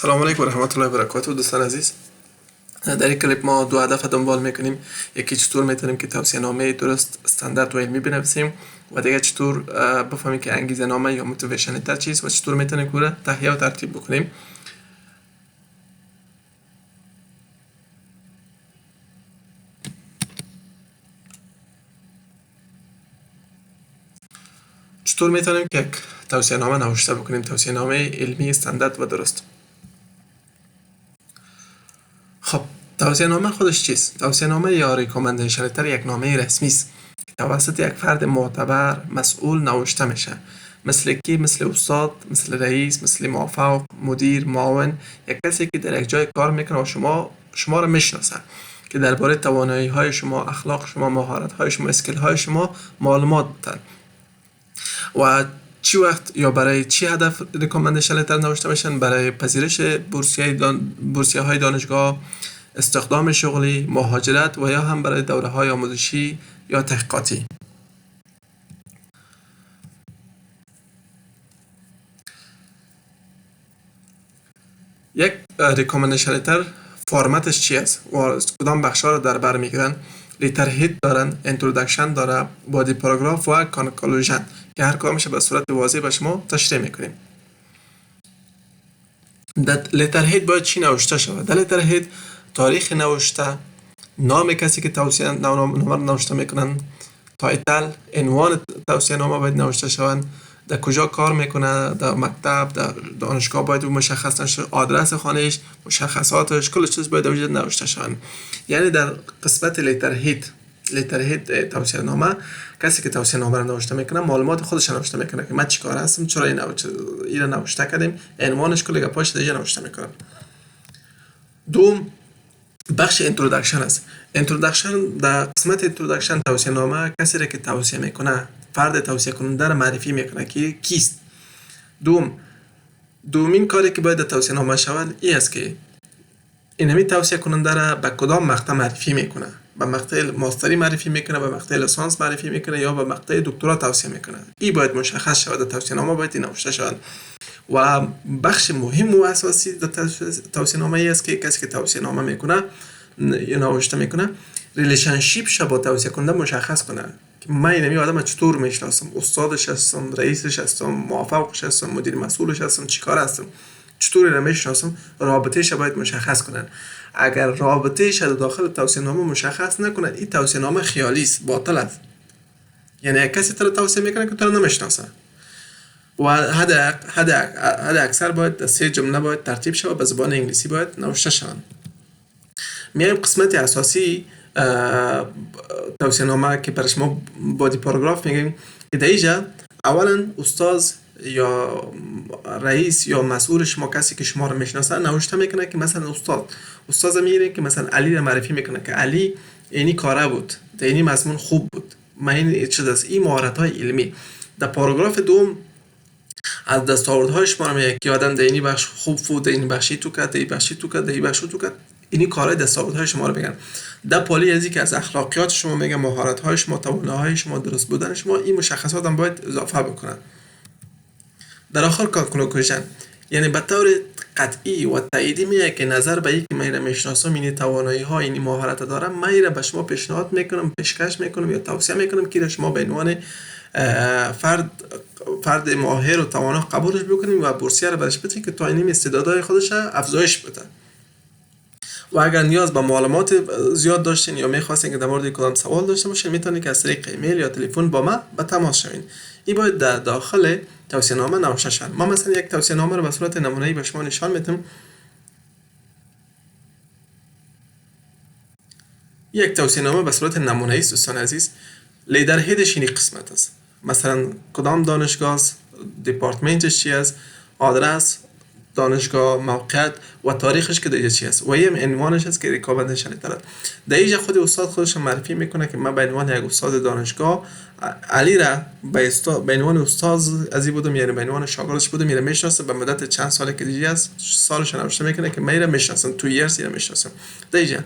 سلام علیکم و رحمت الله و برکاته دوستان عزیز. در این کلیپ ما دو هدف دنبال میکنیم. یکی چطور میتونیم که توصیه نامه درست استاندارد و علمی بنویسیم و دیگه چطور بفهمیم که انگیزه نامه یا موتیویشن لتر چیست و چطور میتونیم که تهیه و ترتیب بکنیم. چطور میتونیم که یک توصیه نامه نوشته بکنیم، توصیه نامه علمی استاندارد و درست. خب توصیه نامه خودش چیست؟ توصیه نامه یا ریکامندیشن لتر یک نامه رسمی است که توسط یک فرد معتبر مسئول نوشته میشه. مثل کی؟ مثل استاد، مثل رئیس، مثل موفق، مدیر، معاون، یک کسی که در یک جای کار میکنه و شما رو میشناسه که درباره توانایی های شما، اخلاق شما، مهارت های شما، اسکیل های شما معلومات بدن. و چی وقت یا برای چی هدف ریکامندیشن لتر نوشته میشن؟ برای پذیرش بورسیه های دانشگاه، استخدام شغلی، مهاجرت و یا هم برای دوره های آموزشی یا تحقیقاتی. یک ریکامندیشن لتر فرمتش چی است و کدام بخشا رو در بر میگیرن؟ لیتر هید دارن، اینترودکشن داره، بادی پاراگراف و کانکلوژن که هر کار میشه به صورت واضح به شما تشریح میکنیم. در لیتر هید باید چی نوشته شود؟ در لیتر هید تاریخ نوشته، نام کسی که توصیه نامه نوشته میکنن، تایتل، عنوان توصیه نامه باید نوشته شوند، در کجا کار میکنه، در مکتب، در دانشگاه باید مشخص نشه، آدرس خانهش، مشخصاتش، کل چیز باید وجود نوشته شوند. یعنی در قسمت لیتر هید توصیه نامه، کسی که توصیه نامه رو نوشته میکنه معلومات خودش نوشته میکنه که من چیکار هستم، چرا این نوشته کردیم، عنوانش، کل گپاش دیگه نوشته میکنه. دوم بخش اینترودکشن است. اینترودکشن، در قسمت اینترودکشن توصیه نامه کسی را که توصیه میکنه، فرد توصیه کننده را معرفی میکنه که کیست. دومین کاری که باید توصیه نامه شود این است که اینمی توصیه کننده را به کدام مقطع معرفی میکنه. به مقطع ماستری معرفی میکنه، به مقطع لیسانس معرفی میکنه یا به مقطع دکترا توصیه میکنه. این باید مشخص شود. توصیه نامه باید نوشته شود. و بخش مهم و اساسی در توصیه نامه ای است که کسی که توصیه نامه میکنه یا نوشته میکنه ریلیشنشیپ ش با توصیه کننده مشخص کنه که من اینمی آدم چطور میشناسم، استادش هستم، رئیسش هستم، موفقش هستم، مدیر مسئولش هستم، چیکار هستم، چطوری رو میشناسم. رابطه ش باید مشخص کنن. اگر رابطه ش داخل توصیه نامه مشخص نکنه، این توصیه نامه خیالی است، باطل است. یعنی کسی تو رو توصیه میکنه که تو رو نمیشناسه. و حد اکثر باید 3 جمله باید ترتیب شود، به زبان انگلیسی باید نوشته شوند. میایم قسمت اساسی توصیه نامه که برای شما بادی پاراگراف میگیم که در اینجا اولا استاد یا رئیس یا مسئول شما، کسی که شما رو میشناسه، نوشته میکنه که مثلا استاد میگه که مثلا علی رو معرفی میکنه که علی اینی کاره بود، در اینی مضمون خوب بود، من این چیز است، این مهارت های علمی. در پاراگراف دوم از دستاوردهای شما رو میگه که آدم در اینی بخش خوب بود، در اینی بخشی تو کرد، در این بخشی تو کرد، در این بخشی تو کرد. اینی کارهای دستاوردهای شما رو میگن. در پالی ازی که از اخلاقیات شما میگه، مهارت های شما، توانایی شما، درست بودن شما، این مشخصات هم باید اضافه بکنن. در آخر کانکلوژن، یعنی به طور قطعی و تاییدی میگه که نظر به اینکه من میشناسم، این توانایی ها، این مهارت دارم، من این به شما پیشنهاد میکنم، پیشکش میکنم یا توصیه میکنم که شما به عنوان فرد ماهر و توانا قبولش بکنیم و بورسیه رو برش بدیم که تا اینیم استعدادهای خودش افزایش بده. و اگر نیاز به معلومات زیاد داشتین یا میخواستین که در مورد کدام سوال داشته باشین، میتونید که از طریق ایمیل یا تلفن با ما به تماس شوین. این باید در داخل توصیه نامه نوشته شود. ما مثلا یک توصیه نامه رو به صورت نمونه‌ای به شما نشان میدم. یک توصیه نامه به صورت نمونه‌ای است دوستان عزیز. لیدر هیدش این قسمت است. مثلا کدام دانشگاه است، دپارتمنتش چی است، آدرس دانشگاه، موقعیت و تاریخش که دیگه چی است و این عنوانش است که ریکامندیشن لتر. در اینجا خود استاد خودش معرفی میکنه که من به عنوان یک استاد دانشگاه علی را به عنوان استاد ازی بودم، یعنی به عنوان شاگردش بودم، میره میشناسه به مدت چند ساله که دیگه است، سالش نوشته میکنه که من را میشناسم، 2 years را میشناسم. در اینجا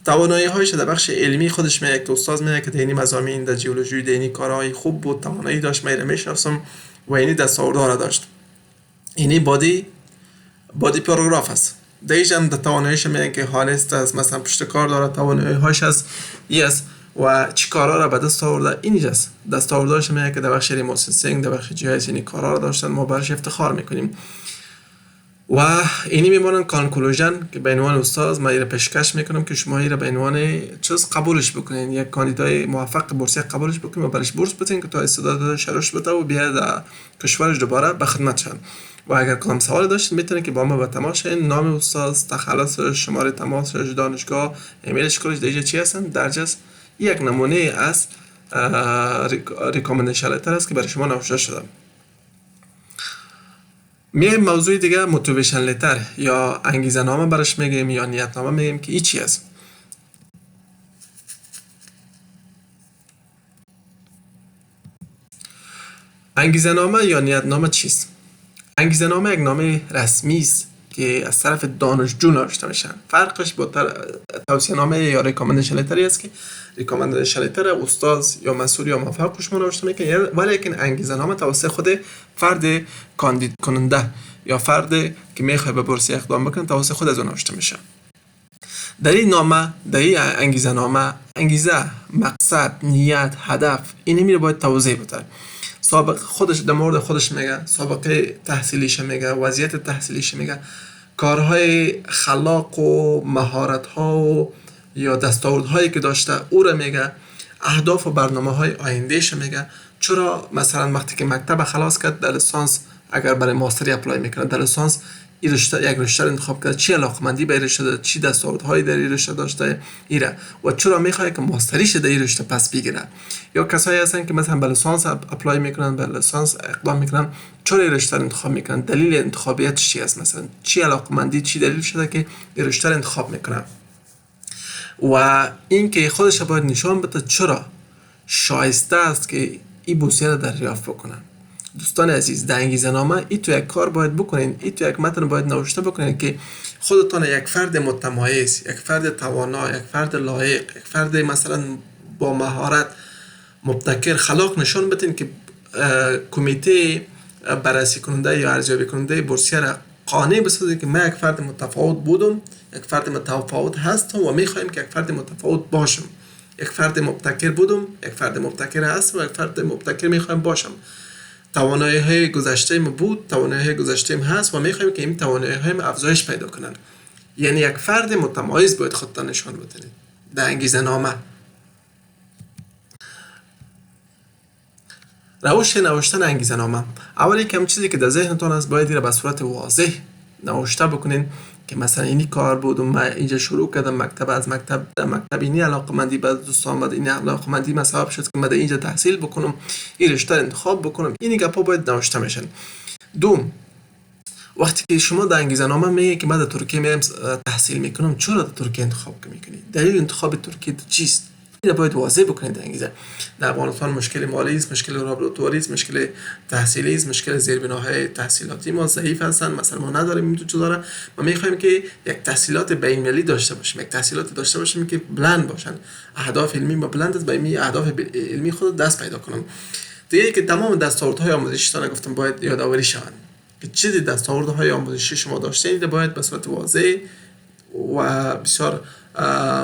توانایی هایش در بخش علمی خودش میگه که استاد میگه که دینی مضامین در ژئولوژی دینی کارهای خوب بود، توانایی داشت، من را میشناسم و اینی دستاوردها را داشت. اینی بادی بادی پاراگراف است. دیش هم در تواناییش میگن که هانست است، مثلا پشت کار داره، توانایی هاش است است و چی کارا را به دست آورده اینجاست. دست آوردهش میگه که در بخش ریموت سنسینگ، در بخش جی آی اس این کارا را داشتن، ما برش افتخار میکنیم. و اینی میمونن کانکلوژن که به عنوان استاد من ایره پیشکش میکنم که شما ایره به عنوان چیز قبولش بکنین، یک کاندیدای موفق بورسی قبولش بکنین و برش بورس بدین که تا استعداد شرش بده و بیاد در کشورش دوباره به خدمت شن. و اگر کدام سوال داشتین میتونین که با ما به تماس شین. نام استاد، تخلصش، شماره تماسش، دانشگاه، ایمیلش کلش دیگه چی هستن درجه. یک نمونه از ریکامندیشن لتر است که برای شما نوشته شده. میایم موضوع دیگه موتیویشن لتر یا انگیزه نامه برش میگیم یا نیت نامه میگیم که این چی است. انگیزه نامه یا نیت نامه چیست؟ انگیزه نامه یک نامه رسمی است که از طرف دانشجو نوشته میشن. فرقش با توصیه نامه یا ریکامندیشن لتری است که ریکامندیشن لتر استاد یا مسئول یا موفق شما نوشته میکنه، ولی که انگیزه نامه توسط خود فرد کاندید کننده یا فرد که میخواد به بورس اقدام بکنه توسط خود از اون نوشته میشه. در این نامه، در این انگیزه نامه، انگیزه، مقصد، نیت، هدف اینی میره باید توضیح بده. سابقه خودش در مورد خودش میگه، سابقه تحصیلیش میگه، وضعیت تحصیلیش میگه، کارهای خلاق و مهارت‌ها و یا دستاوردهایی که داشته او را میگه، اهداف و برنامه‌های آیندهش میگه. چرا مثلا وقتی که مکتب خلاص کرد در لیسانس اگر برای ماستری اپلای میکنه، در لیسانس این رشته یک رشته انتخاب کرد، چی علاقمندی به رشته داشته، چی دستاوردهایی در این رشته داشته ایره و چرا میخواد که ماستریش در این رشته پس بگیره. یا کسایی هستن که مثلا به لیسانس اپلای میکنن، به لیسانس اقدام میکنن، چرا این رشته انتخاب میکنن، دلیل انتخابیتش چی است، مثلا چی علاقمندی، چی دلیل شده که این رشته انتخاب میکنه. و این که خودش باید نشان بده چرا شایسته است که این بورسیه را دریافت بکنن. دوستان عزیز، در انگیزه نامه ای تو یک کار باید بکنین، ای تو یک متن باید نوشته بکنین که خودتان یک فرد متمایز، یک فرد توانا، یک فرد لایق، یک فرد مثلا با مهارت، مبتکر، خلاق نشان بدین که کمیته بررسی کننده یا ارزیابی کننده بورسیه را قانع بسازید که من یک فرد متفاوت بودم، یک فرد متفاوت هستم و میخوایم که یک فرد متفاوت باشم. یک فرد مبتکر بودم، یک فرد مبتکر هستم و یک فرد مبتکر میخوایم باشم. توانایی های گذشته ما بود، توانایی های گذشته ما هست و میخوایم که این توانایی های ما افزایش پیدا کنن. یعنی یک فرد متمایز باید خودتان نشان بدید در انگیزه نامه. روش نوشتن انگیزه نامه، اولی کم چیزی که در ذهنتان است باید را به صورت واضح نوشته بکنین که مثلا اینی کار بود و من اینجا شروع کردم مکتب، از مکتب در مکتب اینی علاقمندی به دوستان بود، اینی علاقمندی مثلا شد که من اینجا تحصیل بکنم، این رشته انتخاب بکنم. اینی گپا باید نوشته میشن. دوم، وقتی که شما در انگیزه نامه میگه که من در ترکیه میام تحصیل میکنم، چرا در ترکیه انتخاب میکنی؟ دلیل انتخاب ترکیه چیست؟ این باید واضح بکنید. در انگیزه در افغانستان مشکل مالی است، مشکل لابراتواری است، مشکل تحصیلی است، مشکل زیربناهای تحصیلاتی ما ضعیف هستن، مثلا ما نداریم این تو داره. ما میخوایم که یک تحصیلات بین‌المللی داشته باشیم، یک تحصیلات داشته باشیم که بلند باشن، اهداف علمی ما بلند است، به این اهداف علمی خود دست پیدا کنم. دیگه که تمام دستاوردهای آموزشیتان گفتم باید یادآوری شوند که چیزی دستاوردهای آموزشی شما داشتید باید به صورت واضح و بسیار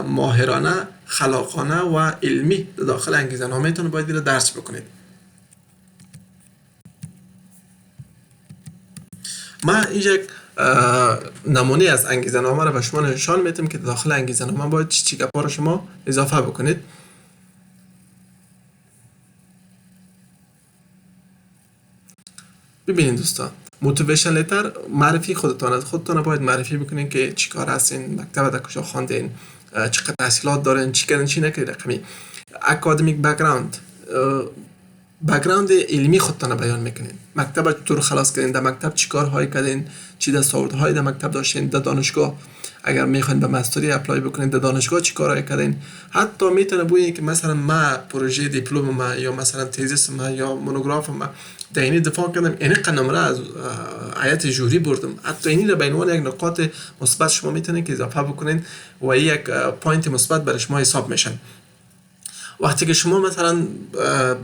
ماهرانه، خلاقانه و علمی داخل انگیزه نامه‌تان باید رو درس بکنید. من اینجا یک نمونه از انگیزه نامه رو به شما نشان میدم که داخل انگیزه نامه باید چی گپا رو شما اضافه بکنید. ببینید دوستان، موتیویشن لتر معرفی خودتان است. خودتان باید معرفی بکنین که چی کار هستین، مکتب در کجا خواندین، چقدر تحصیلات دارین، چی کردین چی نکردین. رقمی اکادمیک بک‌گراند علمی خودتان بیان میکنین. مکتب چطور خلاص کردین، در مکتب چی کارهایی کردین، چی دستاوردهایی در مکتب داشتین، در دانشگاه اگر میخواین به مستری اپلای بکنین در دانشگاه چی کارهایی کردین. حتی میتونه بوده که مثلا ما پروژه دیپلم ما یا مثلا تزیس ما یا مونوگراف ما در اینی دفاع کردم، این نمره از هیئت جوری بردم. حتی اینی را به عنوان یک نقاط مثبت شما میتونین که اضافه بکنین و یک پوینت مثبت برای شما حساب میشن. وقتی که شما مثلا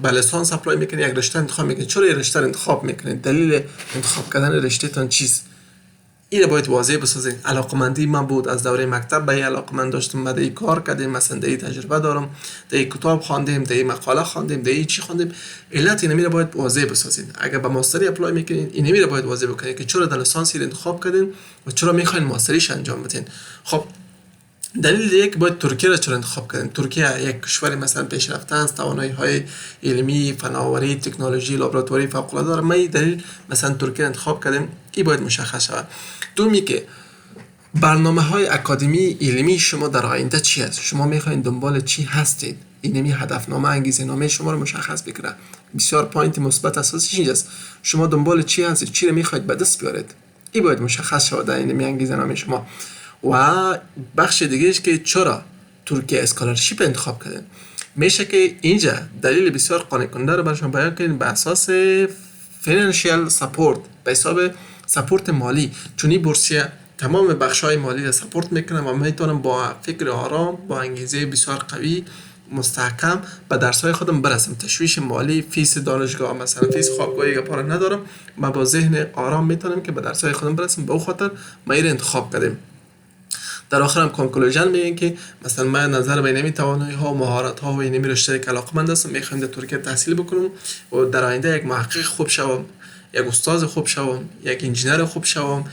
به لیسانس اپلای میکنید، یک رشته انتخاب میکنید، چرا یک رشته انتخاب میکنید، دلیل انتخاب کردن رشته تان چیست؟ این باید واضح بسازین. علاقمندی من بود از دوره مکتب به این علاقمند داشتم، ما این کار کردیم، مثلا این تجربه دارم، این کتاب خواندیم، این مقاله خواندیم، این چی خواندیم. علت اینمی رو باید واضح بسازین. اگر به ماستری اپلای میکنین اینمی رو باید واضح بکنین که چرا در لیسانس انتخاب کردین و چرا میخواین ماستریش انجام بدین. خب دلیل یک باید ترکیه را چرا انتخاب کردن. ترکیه یک کشور مثلا پیشرفته است، توانایی‌های علمی، فناوری، تکنولوژی، لابراتواری فوق العاده داره. ما این دلیل مثلا ترکیه انتخاب کردیم، این باید مشخص شود. دومی که برنامه‌های اکادمی علمی شما در آینده چی است؟ شما میخواین دنبال چی هستید؟ اینمی هدفنامه، انگیزه‌نامه شما رو مشخص بکنه. بسیار پوینت مثبت اساسیش اینجاست. شما دنبال چی هستید؟ چی رو میخواید به دست بیارید؟ این باید مشخص شود در اینمی انگیزه‌نامه شما. و بخش دیگهش که چرا ترکیه اسکالرشیپ انتخاب کردن، میشه که اینجا دلیل بسیار قانع کننده رو برشون بیان کنین به اساس فینانشیال سپورت، به حساب سپورت مالی. چون این بورسیه تمام بخش‌های مالی را سپورت میکنه و میتونم با فکر آرام، با انگیزه بسیار قوی مستحکم به درس‌های خودم برسم. تشویش مالی، فیس دانشگاه، مثلا فیس خوابگاهی گپارا ندارم، من با ذهن آرام میتونم که به درس‌های خودم برسم. به اون خاطر ما این انتخاب کردیم. در آخر هم کانکلوژن میگن که مثلا من نظر به اینمی توانایی ها و مهارت ها و اینمی رشته که علاقمند هستم، میخوام در ترکیه تحصیل بکنم و در آینده یک محقق خوب شوم، یک استاد خوب شوم، یک انجینر خوب شوم.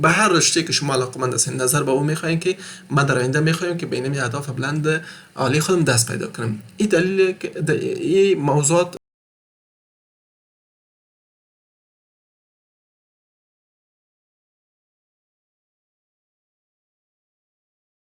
به هر رشته که شما علاقمند هستین نظر به اون میخواین که ما در آینده میخوایم که به اینمی اهداف بلند عالی خودم دست پیدا کنم. این دلیل که این موضوعات